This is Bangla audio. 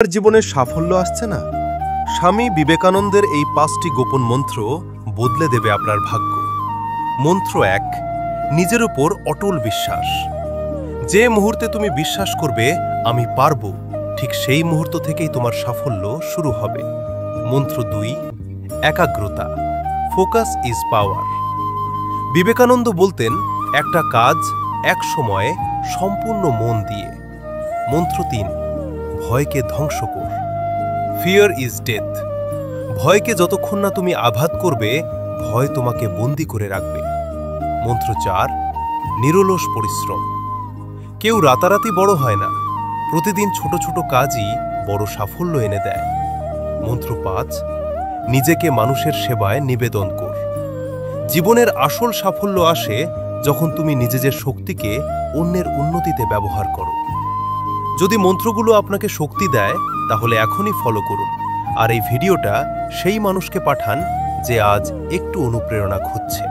আপনার জীবনে সাফল্য আসছে না? স্বামী বিবেকানন্দের এই 5টি গোপন মন্ত্র বদলে দেবে আপনার ভাগ্য। মন্ত্র 1, নিজের উপর অটল বিশ্বাস। যে মুহূর্তে তুমি বিশ্বাস করবে আমি পারব, ঠিক সেই মুহূর্ত থেকেই তোমার সাফল্য শুরু হবে। মন্ত্র 2, একাগ্রতা। Focus is power. বিবেকানন্দ বলতেন, একটা কাজ এক সময়ে সম্পূর্ণ মন দিয়ে। মন্ত্র 3, ভয়কে ধ্বংস কর। Fear is death. ভয়কে যতক্ষণ না তুমি আঘাত করবে, ভয় তোমাকে বন্দী করে রাখবে। মন্ত্র 4, নিরলস পরিশ্রম। কেউ রাতারাতি বড় হয় না, প্রতিদিন ছোট ছোট কাজই বড় সাফল্য এনে দেয়। মন্ত্র 5, নিজেকে মানুষের সেবায় নিবেদন কর। জীবনের আসল সাফল্য আসে যখন তুমি নিজের শক্তিকে অন্যের উন্নতিতে ব্যবহার করো। যদি মন্ত্রগুলো আপনাকে শক্তি দেয়, তাহলে এখনই ফলো করুন, আর এই ভিডিওটা সেই মানুষকে পাঠান যে আজ একটু অনুপ্রেরণা খুঁজছে।